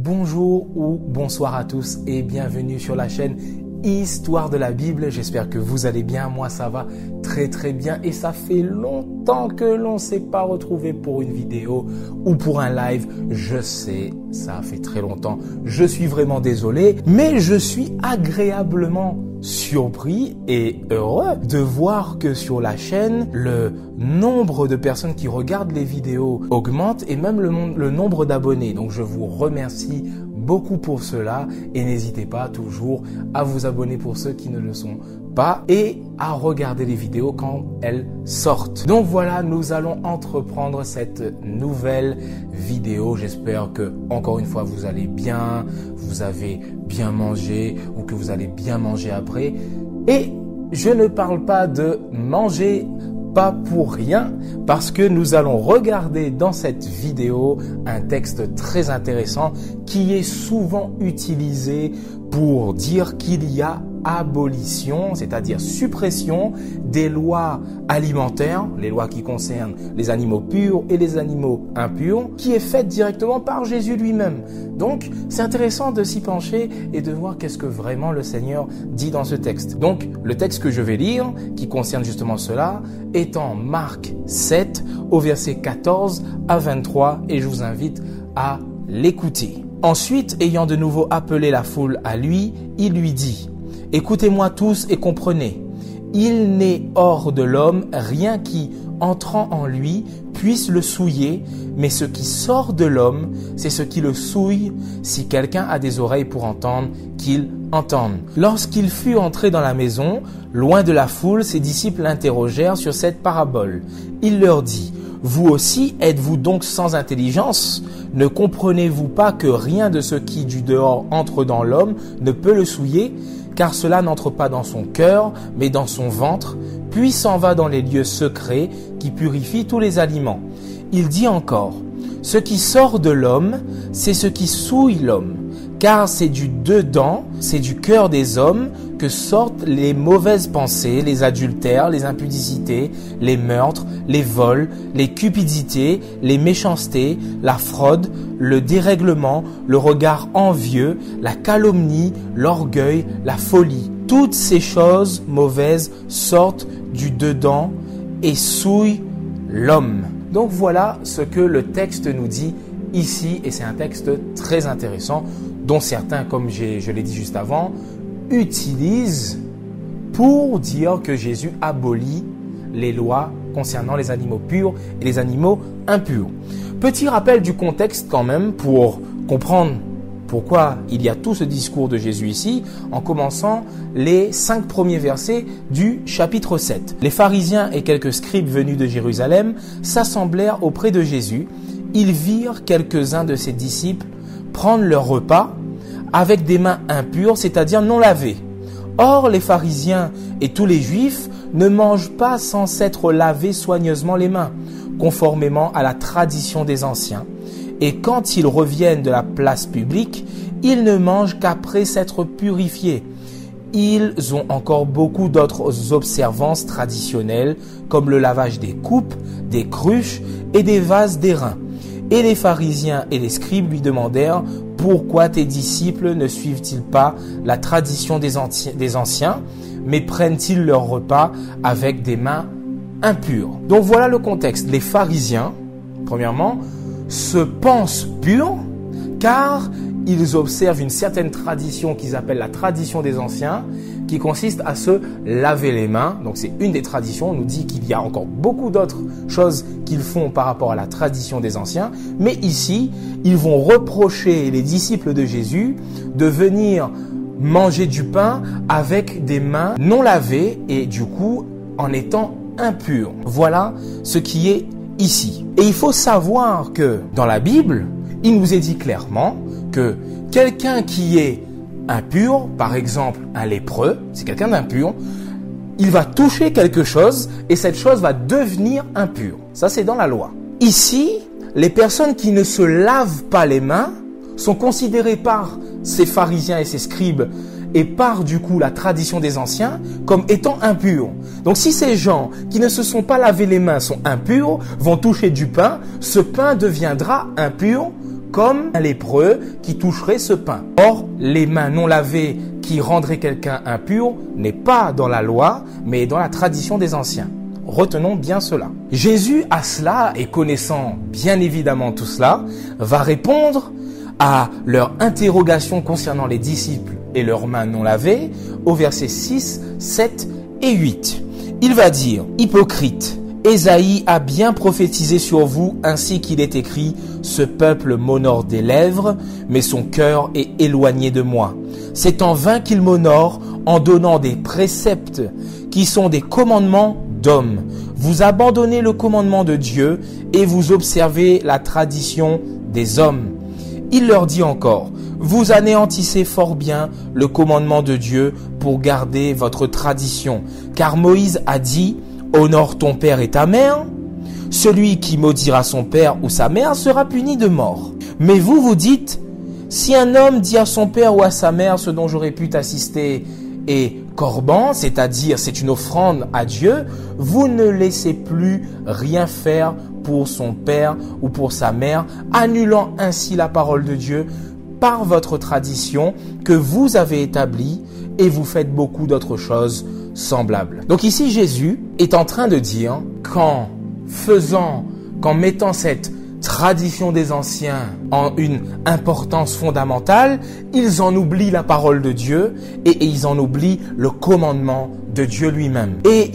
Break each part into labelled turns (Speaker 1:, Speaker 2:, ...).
Speaker 1: Bonjour ou bonsoir à tous et bienvenue sur la chaîne Histoire de la Bible. J'espère que vous allez bien. Moi, ça va très bien et ça fait longtemps que l'on ne s'est pas retrouvé pour une vidéo ou pour un live. Je sais, ça fait très longtemps. Je suis vraiment désolé, mais je suis agréablement surpris et heureux de voir que sur la chaîne, le nombre de personnes qui regardent les vidéos augmente et même le nombre d'abonnés. Donc, je vous remercie beaucoup pour cela et n'hésitez pas toujours à vous abonner pour ceux qui ne le sont pas et à regarder les vidéos quand elles sortent. Donc voilà, nous allons entreprendre cette nouvelle vidéo. J'espère que encore une fois vous allez bien, vous avez bien mangé ou que vous allez bien manger après. Et je ne parle pas de manger pas pour rien, parce que nous allons regarder dans cette vidéo un texte très intéressant qui est souvent utilisé pour dire qu'il y a abolition, c'est-à-dire suppression des lois alimentaires, les lois qui concernent les animaux purs et les animaux impurs, qui est faite directement par Jésus lui-même. Donc, c'est intéressant de s'y pencher et de voir qu'est-ce que vraiment le Seigneur dit dans ce texte. Donc, le texte que je vais lire, qui concerne justement cela, est en Marc 7, au verset 14 à 23, et je vous invite à l'écouter. Ensuite, ayant de nouveau appelé la foule à lui, il lui dit: « Écoutez-moi tous et comprenez, il n'est hors de l'homme rien qui, entrant en lui, puisse le souiller, mais ce qui sort de l'homme, c'est ce qui le souille. Si quelqu'un a des oreilles pour entendre, qu'il entende. » Lorsqu'il fut entré dans la maison, loin de la foule, ses disciples l'interrogèrent sur cette parabole. Il leur dit: « Vous aussi êtes-vous donc sans intelligence? Ne comprenez-vous pas que rien de ce qui du dehors entre dans l'homme ne peut le souiller? Car cela n'entre pas dans son cœur, mais dans son ventre, puis s'en va dans les lieux secrets qui purifient tous les aliments. » Il dit encore: « Ce qui sort de l'homme, c'est ce qui souille l'homme, car c'est du dedans, c'est du cœur des hommes que sortent les mauvaises pensées, les adultères, les impudicités, les meurtres, les vols, les cupidités, les méchancetés, la fraude, le dérèglement, le regard envieux, la calomnie, l'orgueil, la folie. Toutes ces choses mauvaises sortent du dedans et souillent l'homme. » Donc voilà ce que le texte nous dit ici, et c'est un texte très intéressant dont certains, comme je l'ai dit juste avant, utilisent pour dire que Jésus abolit les lois concernant les animaux purs et les animaux impurs. Petit rappel du contexte quand même pour comprendre pourquoi il y a tout ce discours de Jésus ici, en commençant les 5 premiers versets du chapitre 7. Les pharisiens et quelques scribes venus de Jérusalem s'assemblèrent auprès de Jésus. Ils virent quelques-uns de ses disciples prendre leur repas avec des mains impures, c'est-à-dire non lavées. Or, les pharisiens et tous les juifs ne mangent pas sans s'être lavés soigneusement les mains, conformément à la tradition des anciens. Et quand ils reviennent de la place publique, ils ne mangent qu'après s'être purifiés. Ils ont encore beaucoup d'autres observances traditionnelles, comme le lavage des coupes, des cruches et des vases d'airain. Et les pharisiens et les scribes lui demandèrent: « Pourquoi tes disciples ne suivent-ils pas la tradition des anciens, mais prennent-ils leur repas avec des mains impures ?» Donc voilà le contexte. Les pharisiens, premièrement, se pensent purs car ils observent une certaine tradition qu'ils appellent la tradition des anciens, qui consiste à se laver les mains. Donc c'est une des traditions. On nous dit qu'il y a encore beaucoup d'autres choses qu'ils font par rapport à la tradition des anciens. Mais ici, ils vont reprocher les disciples de Jésus de venir manger du pain avec des mains non lavées et du coup en étant impurs. Voilà ce qui est ici. Et il faut savoir que dans la Bible, il nous est dit clairement que quelqu'un qui est impur, par exemple un lépreux, c'est quelqu'un d'impur, il va toucher quelque chose et cette chose va devenir impure. Ça, c'est dans la loi. Ici, les personnes qui ne se lavent pas les mains sont considérées par ces pharisiens et ces scribes et par du coup la tradition des anciens comme étant impurs. Donc si ces gens qui ne se sont pas lavés les mains sont impurs, vont toucher du pain, ce pain deviendra impur comme un lépreux qui toucherait ce pain. Or, les mains non lavées qui rendraient quelqu'un impur n'est pas dans la loi, mais dans la tradition des anciens. Retenons bien cela. Jésus, à cela, et connaissant bien évidemment tout cela, va répondre à leur interrogation concernant les disciples et leurs mains non lavées au verset 6, 7 et 8. Il va dire « Hypocrite, Ésaïe a bien prophétisé sur vous ainsi qu'il est écrit « Ce peuple m'honore des lèvres, mais son cœur est éloigné de moi. C'est en vain qu'il m'honore en donnant des préceptes qui sont des commandements d'hommes. Vous abandonnez le commandement de Dieu et vous observez la tradition des hommes. » Il leur dit encore, « Vous anéantissez fort bien le commandement de Dieu pour garder votre tradition. Car Moïse a dit, « Honore ton père et ta mère. Celui qui maudira son père ou sa mère sera puni de mort. » Mais vous, vous dites, « Si un homme dit à son père ou à sa mère ce dont j'aurais pu t'assister est corban, c'est-à-dire c'est une offrande à Dieu, vous ne laissez plus rien faire pour son père ou pour sa mère, annulant ainsi la parole de Dieu par votre tradition que vous avez établie et vous faites beaucoup d'autres choses semblables. » Donc ici, Jésus est en train de dire qu'en mettant cette tradition des anciens en une importance fondamentale, ils en oublient la parole de Dieu et ils en oublient le commandement de Dieu lui-même. Et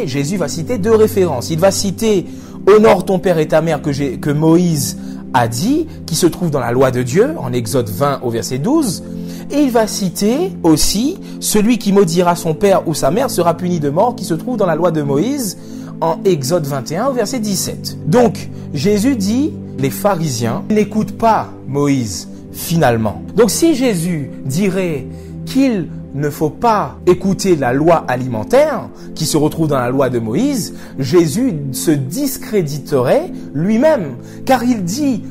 Speaker 1: Jésus va citer deux références. Il va citer « Honore ton père et ta mère » que Moïse a dit, qui se trouve dans la loi de Dieu, en Exode 20 au verset 12. Et il va citer aussi « Celui qui maudira son père ou sa mère sera puni de mort » qui se trouve dans la loi de Moïse, en Exode 21 au verset 17. Donc, Jésus dit, les pharisiens n'écoutent pas Moïse finalement. Donc, si Jésus dirait qu'il ne faut pas écouter la loi alimentaire qui se retrouve dans la loi de Moïse, Jésus se discréditerait lui-même, car il dit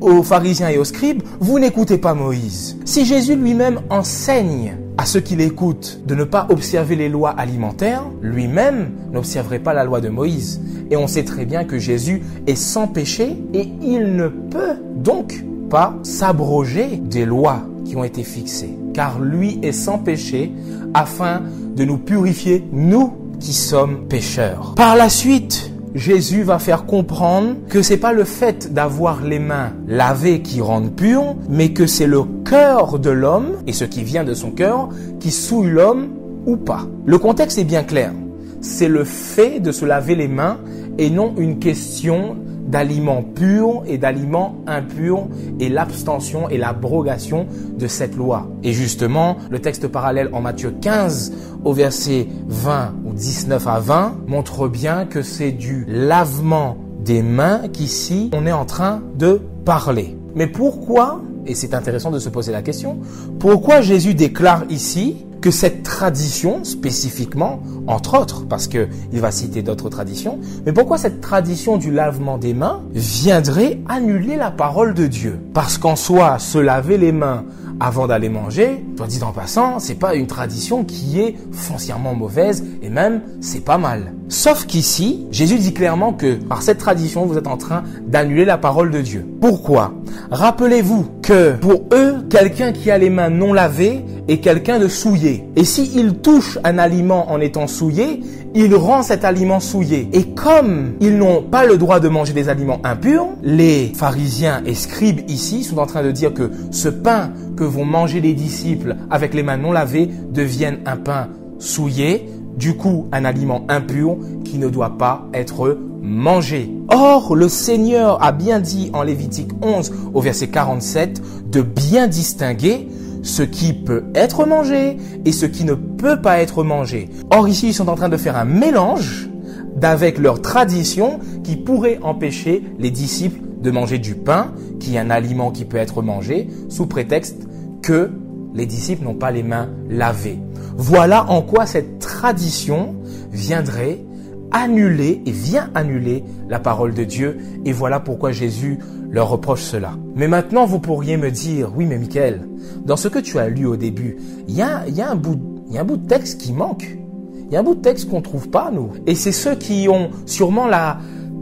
Speaker 1: aux pharisiens et aux scribes, vous n'écoutez pas Moïse. Si Jésus lui-même enseigne à ceux qui l'écoutent de ne pas observer les lois alimentaires, lui-même n'observerait pas la loi de Moïse. Et on sait très bien que Jésus est sans péché et il ne peut donc pas s'abroger des lois qui ont été fixées. Car lui est sans péché afin de nous purifier, nous qui sommes pécheurs. Par la suite, Jésus va faire comprendre que c'est pas le fait d'avoir les mains lavées qui rendent pures, mais que c'est le cœur de l'homme et ce qui vient de son cœur qui souille l'homme ou pas. Le contexte est bien clair. C'est le fait de se laver les mains et non une question d'aliments purs et d'aliments impurs et l'abstention et l'abrogation de cette loi. Et justement, le texte parallèle en Matthieu 15 au verset 20 ou 19 à 20 montre bien que c'est du lavement des mains qu'ici on est en train de parler. Mais pourquoi, et c'est intéressant de se poser la question, pourquoi Jésus déclare ici que cette tradition, spécifiquement, entre autres, parce qu'il va citer d'autres traditions, mais pourquoi cette tradition du lavement des mains viendrait annuler la parole de Dieu? Parce qu'en soi, se laver les mains avant d'aller manger, soit dit en passant, c'est pas une tradition qui est foncièrement mauvaise et même c'est pas mal. Sauf qu'ici, Jésus dit clairement que par cette tradition, vous êtes en train d'annuler la parole de Dieu. Pourquoi? Rappelez-vous que pour eux, quelqu'un qui a les mains non lavées est quelqu'un de souillé. Et s'il touche un aliment en étant souillé, il rend cet aliment souillé. Et comme ils n'ont pas le droit de manger des aliments impurs, les pharisiens et scribes ici sont en train de dire que ce pain que vont manger les disciples avec les mains non lavées devienne un pain souillé, du coup un aliment impur qui ne doit pas être mangé. Or, le Seigneur a bien dit en Lévitique 11 au verset 47 de bien distinguer ce qui peut être mangé et ce qui ne peut pas être mangé. Or ici, ils sont en train de faire un mélange avec leur tradition qui pourrait empêcher les disciples de manger du pain, qui est un aliment qui peut être mangé, sous prétexte que les disciples n'ont pas les mains lavées. Voilà en quoi cette tradition viendrait annuler et vient annuler la parole de Dieu. Et voilà pourquoi Jésus leur reproche cela. Mais maintenant, vous pourriez me dire, oui, mais Michael, dans ce que tu as lu au début, il y a un bout de texte qui manque. Il y a un bout de texte qu'on ne trouve pas, nous. Et c'est ceux qui ont sûrement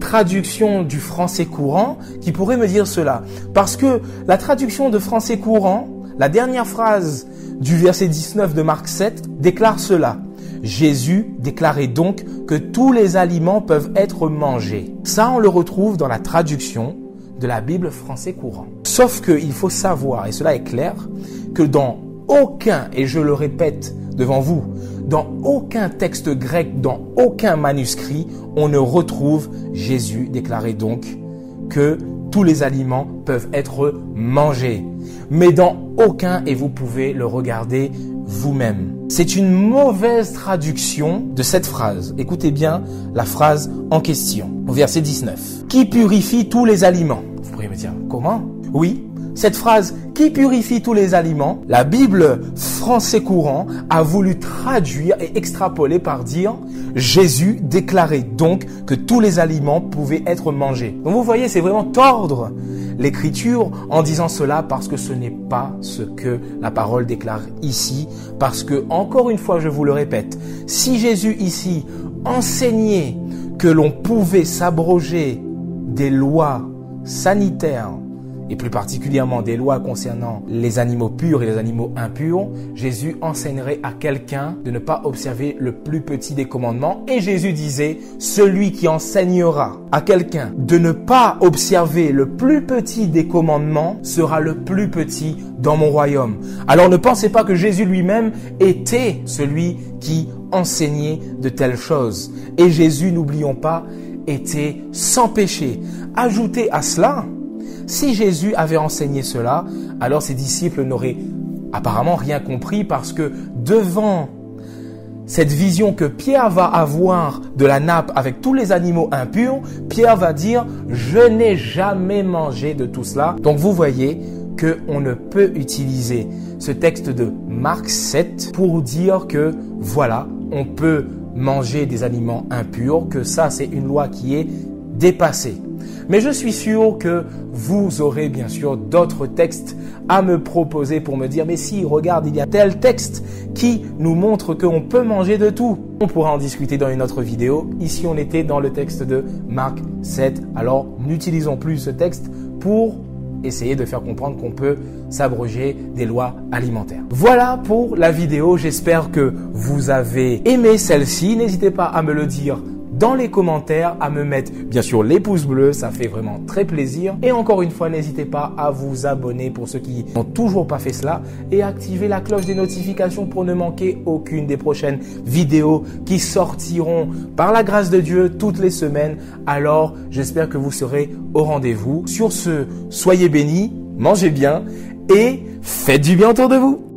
Speaker 1: traduction du français courant qui pourrait me dire cela. Parce que la traduction de français courant, la dernière phrase du verset 19 de Marc 7 déclare cela. Jésus déclarait donc que tous les aliments peuvent être mangés. Ça, on le retrouve dans la traduction de la Bible français courant. Sauf qu'il faut savoir, et cela est clair, que dans aucun, et je le répète devant vous, dans aucun texte grec, dans aucun manuscrit, on ne retrouve Jésus déclarer donc que tous les aliments peuvent être mangés. Mais dans aucun, et vous pouvez le regarder vous-même. C'est une mauvaise traduction de cette phrase. Écoutez bien la phrase en question, au verset 19. Qui purifie tous les aliments? Vous pourriez me dire, comment? Oui, cette phrase « qui purifie tous les aliments », la Bible français courant a voulu traduire et extrapoler par dire « Jésus déclarait donc que tous les aliments pouvaient être mangés ». Donc vous voyez, c'est vraiment tordre l'écriture en disant cela parce que ce n'est pas ce que la parole déclare ici. Parce que, encore une fois, je vous le répète, si Jésus ici enseignait que l'on pouvait s'abroger des lois sanitaires, et plus particulièrement des lois concernant les animaux purs et les animaux impurs, Jésus enseignerait à quelqu'un de ne pas observer le plus petit des commandements. Et Jésus disait, celui qui enseignera à quelqu'un de ne pas observer le plus petit des commandements sera le plus petit dans mon royaume. Alors ne pensez pas que Jésus lui-même était celui qui enseignait de telles choses. Et Jésus, n'oublions pas, était sans péché. Ajoutez à cela, si Jésus avait enseigné cela, alors ses disciples n'auraient apparemment rien compris parce que devant cette vision que Pierre va avoir de la nappe avec tous les animaux impurs, Pierre va dire « Je n'ai jamais mangé de tout cela ». Donc vous voyez qu'on ne peut utiliser ce texte de Marc 7 pour dire que voilà, on peut manger des aliments impurs, que ça c'est une loi qui est dépassée. Mais je suis sûr que vous aurez bien sûr d'autres textes à me proposer pour me dire « Mais si, regarde, il y a tel texte qui nous montre qu'on peut manger de tout. » On pourra en discuter dans une autre vidéo. Ici, on était dans le texte de Marc 7. Alors, n'utilisons plus ce texte pour essayer de faire comprendre qu'on peut s'abroger des lois alimentaires. Voilà pour la vidéo. J'espère que vous avez aimé celle-ci. N'hésitez pas à me le dire dans les commentaires, à me mettre bien sûr les pouces bleus, ça fait vraiment très plaisir. Et encore une fois, n'hésitez pas à vous abonner pour ceux qui n'ont toujours pas fait cela et activer la cloche des notifications pour ne manquer aucune des prochaines vidéos qui sortiront par la grâce de Dieu toutes les semaines. Alors, j'espère que vous serez au rendez-vous. Sur ce, soyez bénis, mangez bien et faites du bien autour de vous.